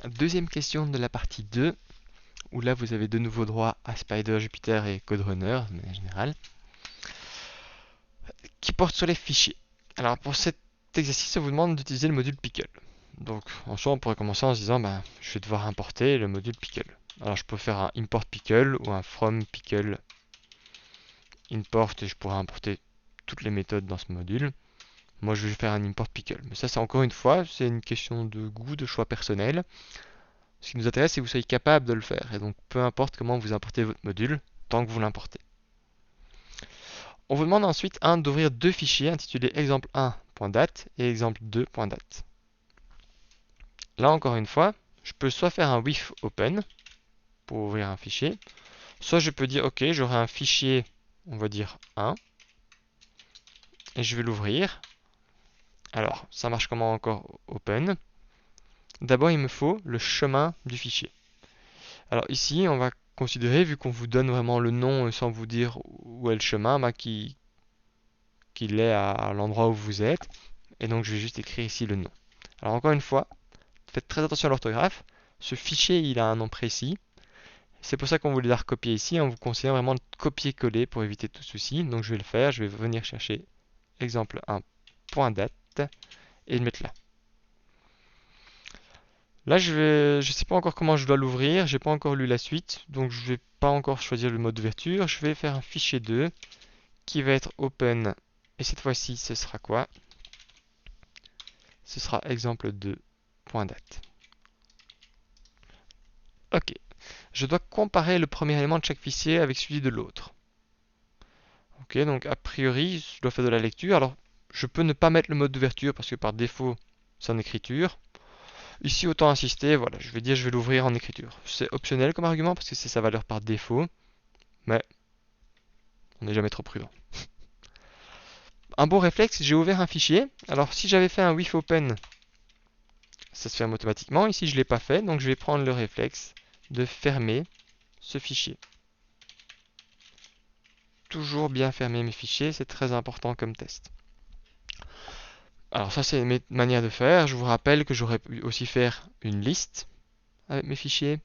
Deuxième question de la partie 2, où là vous avez de nouveau droit à Spider, Jupyter et CodeRunner, de manière générale, qui porte sur les fichiers. Alors pour cet exercice, ça vous demande d'utiliser le module Pickle. Donc en soi, on pourrait commencer en se disant, je vais devoir importer le module Pickle. Alors je peux faire un import Pickle ou un from Pickle import et je pourrais importer toutes les méthodes dans ce module. Moi, je vais faire un import Pickle. Mais ça, c'est encore une fois, c'est une question de goût, de choix personnel. Ce qui nous intéresse, c'est que vous soyez capable de le faire. Et donc, peu importe comment vous importez votre module, tant que vous l'importez. On vous demande ensuite d'ouvrir deux fichiers intitulés exemple1.date et exemple2.date. Là, encore une fois, je peux soit faire un with open pour ouvrir un fichier, soit je peux dire, ok, j'aurai un fichier, on va dire 1, et je vais l'ouvrir. Alors, ça marche comment encore open? D'abord, il me faut le chemin du fichier. Alors ici, on va considérer, vu qu'on vous donne vraiment le nom sans vous dire où est le chemin, qu'il est à l'endroit où vous êtes. Et donc, je vais juste écrire ici le nom. Alors encore une fois, faites très attention à l'orthographe. Ce fichier, il a un nom précis. C'est pour ça qu'on voulait la recopier ici. On vous conseille vraiment de copier-coller pour éviter tout souci. Donc je vais le faire. Je vais venir chercher exemple1.date et le mettre là. Là, je sais pas encore comment je dois l'ouvrir, j'ai pas encore lu la suite, donc je vais pas encore choisir le mode d'ouverture. Je vais faire un fichier 2 qui va être open, et cette fois-ci, ce sera quoi? Ce sera exemple2.date. Ok. Je dois comparer le premier élément de chaque fichier avec celui de l'autre. Ok, donc a priori, je dois faire de la lecture. Alors, je peux ne pas mettre le mode d'ouverture parce que par défaut, c'est en écriture. Ici, autant insister, voilà, je vais dire je vais l'ouvrir en écriture. C'est optionnel comme argument parce que c'est sa valeur par défaut, mais on n'est jamais trop prudent. Un bon réflexe, j'ai ouvert un fichier. Alors si j'avais fait un with open, ça se ferme automatiquement. Ici, je ne l'ai pas fait, donc je vais prendre le réflexe de fermer ce fichier. Toujours bien fermer mes fichiers, c'est très important comme test. Alors ça, c'est mes manières de faire. Je vous rappelle que j'aurais pu aussi faire une liste avec mes fichiers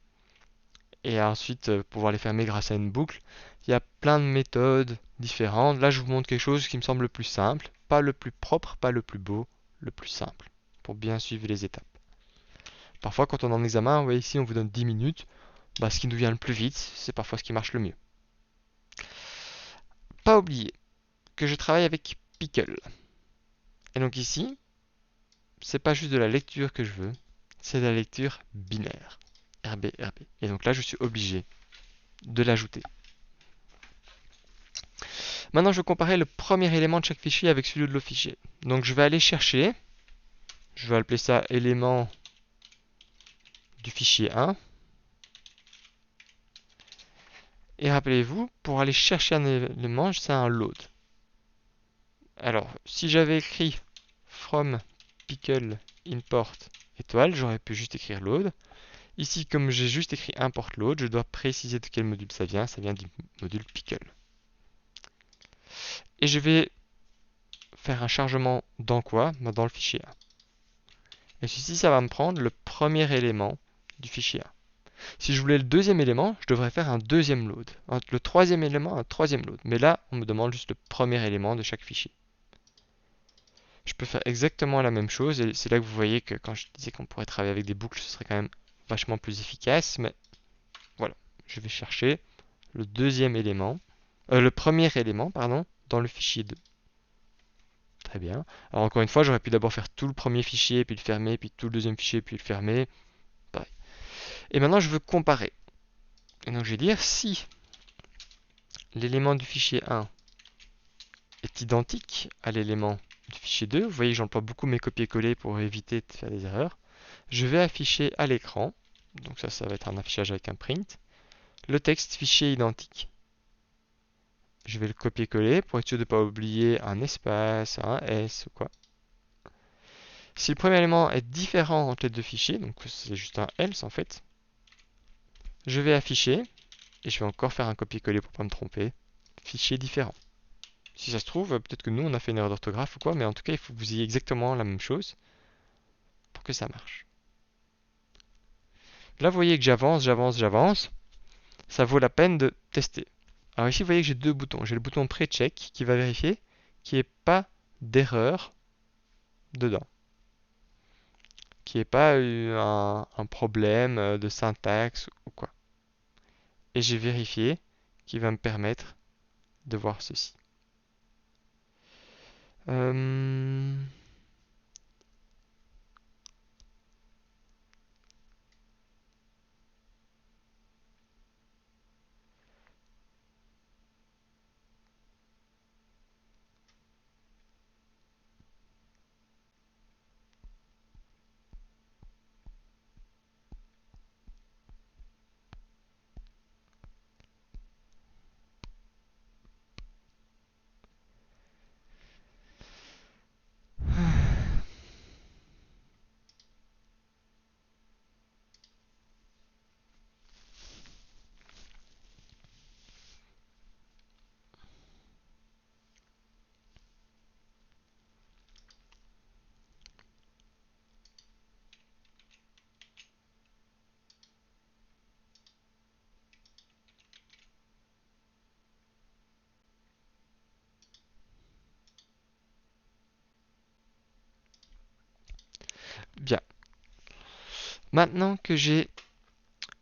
et ensuite pouvoir les fermer grâce à une boucle. Il y a plein de méthodes différentes. Là, je vous montre quelque chose qui me semble le plus simple. Pas le plus propre, pas le plus beau, le plus simple, pour bien suivre les étapes. Parfois, quand on est en examen, vous voyez ici, on vous donne 10 minutes. Ce qui nous vient le plus vite, c'est parfois ce qui marche le mieux. Pas oublier que je travaille avec Pickle. Et donc ici, c'est pas juste de la lecture que je veux, c'est de la lecture binaire. RB, RB. Et donc là, je suis obligé de l'ajouter. Maintenant, je vais comparer le premier élément de chaque fichier avec celui de l'autre fichier. Donc je vais aller chercher, je vais appeler ça élément du fichier 1. Et rappelez-vous, pour aller chercher un élément, c'est un load. Alors, si j'avais écrit from pickle import étoile, j'aurais pu juste écrire load. Ici, comme j'ai juste écrit import load, je dois préciser de quel module ça vient. Ça vient du module pickle. Et je vais faire un chargement dans quoi? Dans le fichier 1. Et ceci, ça va me prendre le premier élément du fichier 1. Si je voulais le deuxième élément, je devrais faire un deuxième load. Le troisième élément, un troisième load. Mais là, on me demande juste le premier élément de chaque fichier. Je peux faire exactement la même chose, et c'est là que vous voyez que quand je disais qu'on pourrait travailler avec des boucles, ce serait quand même vachement plus efficace, mais voilà. Je vais chercher le deuxième élément, le premier élément, pardon, dans le fichier 2. Très bien. Alors encore une fois, j'aurais pu d'abord faire tout le premier fichier, puis le fermer, puis tout le deuxième fichier, puis le fermer. Pareil. Et maintenant, je veux comparer. Et donc, je vais dire si l'élément du fichier 1 est identique à l'élément du fichier 2, vous voyez que j'emploie beaucoup mes copier-coller pour éviter de faire des erreurs, je vais afficher à l'écran, donc ça va être un affichage avec un print, le texte fichier identique. Je vais le copier-coller pour être sûr de ne pas oublier un espace, un S ou quoi. Si le premier élément est différent entre les deux fichiers, donc c'est juste un else en fait, je vais afficher, et je vais encore faire un copier-coller pour ne pas me tromper, fichier différent. Si ça se trouve, peut-être que nous on a fait une erreur d'orthographe ou quoi, mais en tout cas il faut que vous ayez exactement la même chose pour que ça marche. Là, vous voyez que j'avance. Ça vaut la peine de tester. Alors ici, vous voyez que j'ai deux boutons. J'ai le bouton pré-check qui va vérifier qu'il n'y ait pas d'erreur dedans. Qu'il n'y ait pas eu un problème de syntaxe ou quoi. Et j'ai vérifié qui va me permettre de voir ceci. Euh, Bien. Maintenant que j'ai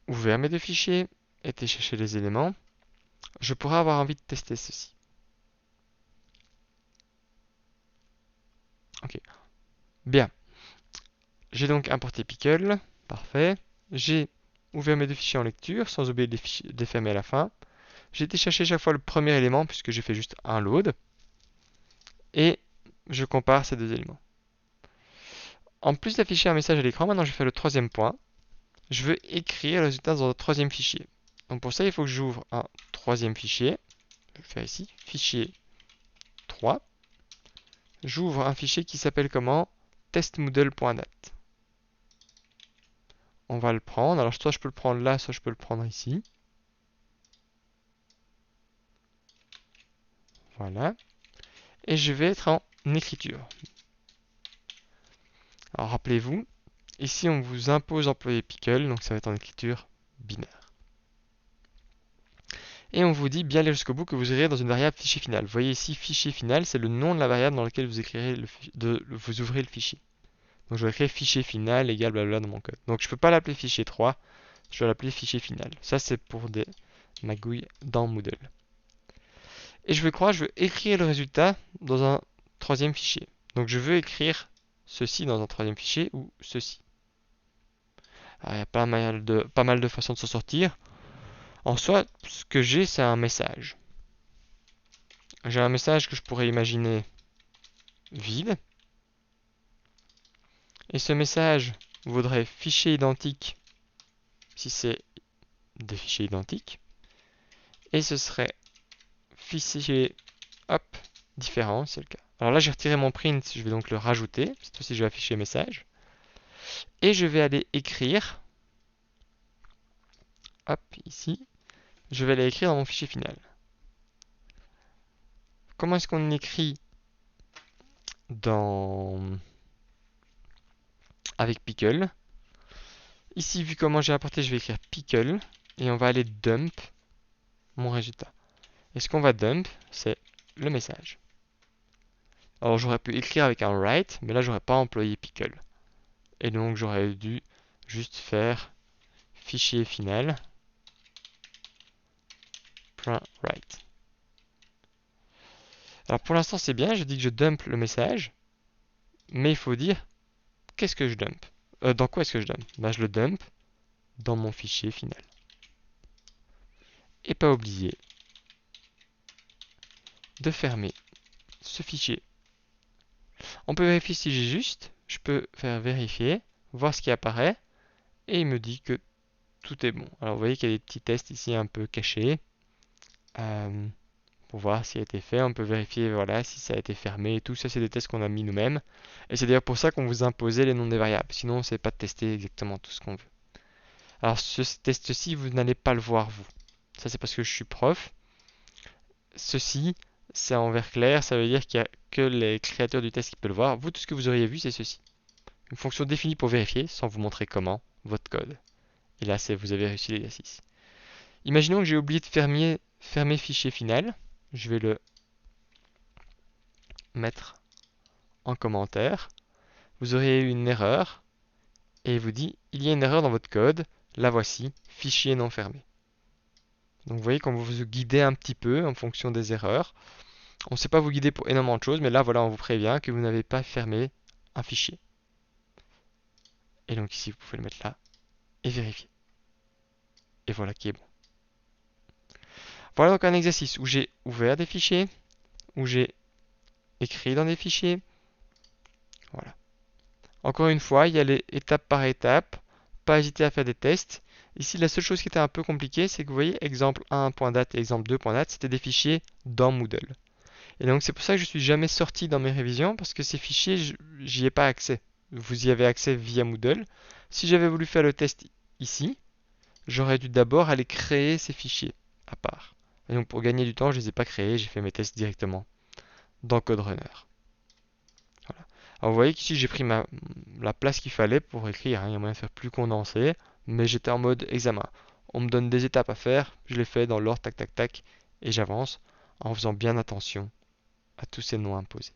ouvert mes deux fichiers, été chercher les éléments, je pourrais avoir envie de tester ceci. Ok. Bien. J'ai donc importé Pickle. Parfait. J'ai ouvert mes deux fichiers en lecture, sans oublier de les fermer à la fin. J'ai été chercher chaque fois le premier élément, puisque j'ai fait juste un load. Et je compare ces deux éléments. En plus d'afficher un message à l'écran, maintenant je fais le troisième point. Je veux écrire le résultat dans un troisième fichier. Donc pour ça, il faut que j'ouvre un troisième fichier. Je vais faire ici, fichier 3. J'ouvre un fichier qui s'appelle comment? Testmoodle.dat. On va le prendre. Alors soit je peux le prendre là, soit je peux le prendre ici. Voilà. Et je vais être en écriture. Alors rappelez-vous, ici on vous impose d'employer Pickle, donc ça va être en écriture binaire. Et on vous dit bien aller jusqu'au bout que vous irez dans une variable fichier final. Vous voyez ici, fichier final, c'est le nom de la variable dans laquelle vous écrirez vous ouvrez le fichier. Donc je vais écrire fichier final égale blablabla dans mon code. Donc je ne peux pas l'appeler fichier 3, je vais l'appeler fichier final. Ça c'est pour des magouilles dans Moodle. Et je veux écrire le résultat dans un troisième fichier. Donc je veux écrire ceci dans un troisième fichier ou ceci. Alors, il y a pas mal de façons de s'en sortir. En soi, ce que j'ai, c'est un message. J'ai un message que je pourrais imaginer vide. Et ce message vaudrait fichier identique si c'est des fichiers identiques. Et ce serait fichier hop différent, c'est le cas. Alors là, j'ai retiré mon print, je vais donc le rajouter. Cette fois-ci, je vais afficher message. Et je vais aller écrire, hop, ici, je vais aller écrire dans mon fichier final. Comment est-ce qu'on écrit avec Pickle? Ici, vu comment j'ai apporté, je vais écrire Pickle et on va aller dump mon résultat. Et ce qu'on va dump, c'est le message. Alors j'aurais pu écrire avec un write, mais là j'aurais pas employé Pickle. Et donc j'aurais dû juste faire fichier final .write. Alors pour l'instant c'est bien, je dis que je dump le message, mais il faut dire qu'est-ce que je dump. Dans quoi est-ce que je dump? Je le dump dans mon fichier final. Et pas oublier de fermer ce fichier. On peut vérifier si j'ai juste, je peux faire vérifier, voir ce qui apparaît, et il me dit que tout est bon. Alors vous voyez qu'il y a des petits tests ici un peu cachés. Pour voir ce qui a été fait. On peut vérifier voilà, si ça a été fermé et tout. Ça, c'est des tests qu'on a mis nous-mêmes. Et c'est d'ailleurs pour ça qu'on vous imposait les noms des variables. Sinon, on ne sait pas tester exactement tout ce qu'on veut. Alors, ce test-ci, vous n'allez pas le voir, vous. Ça, c'est parce que je suis prof. Ceci, c'est en vert clair. Ça veut dire qu'il n'y a que les créateurs du test qui peuvent le voir. Vous, tout ce que vous auriez vu, c'est ceci. Une fonction définie pour vérifier, sans vous montrer comment, votre code. Et là, vous avez réussi l'exercice. Imaginons que j'ai oublié de fermer fichier final. Je vais le mettre en commentaire. Vous aurez eu une erreur et il vous dit il y a une erreur dans votre code. La voici, fichier non fermé. Donc vous voyez quand vous vous guidez un petit peu en fonction des erreurs. On ne sait pas vous guider pour énormément de choses, mais là voilà, on vous prévient que vous n'avez pas fermé un fichier. Et donc ici, vous pouvez le mettre là et vérifier. Et voilà qui est bon. Voilà donc un exercice où j'ai ouvert des fichiers, où j'ai écrit dans des fichiers. Voilà. Encore une fois, il y a les étape par étape. Pas hésiter à faire des tests. Ici, la seule chose qui était un peu compliquée, c'est que vous voyez, exemple 1.dat et exemple 2.dat, c'était des fichiers dans Moodle. Et donc c'est pour ça que je ne suis jamais sorti dans mes révisions, parce que ces fichiers, j'y ai pas accès. Vous y avez accès via Moodle. Si j'avais voulu faire le test ici, j'aurais dû d'abord aller créer ces fichiers à part. Et donc pour gagner du temps, je ne les ai pas créés, j'ai fait mes tests directement dans CodeRunner. Voilà. Alors vous voyez qu'ici j'ai pris la place qu'il fallait pour écrire, hein. Il y a moyen de faire plus condensé, mais j'étais en mode examen. On me donne des étapes à faire, je les fais dans l'ordre tac tac tac, et j'avance en faisant bien attention à tous ces noms imposés.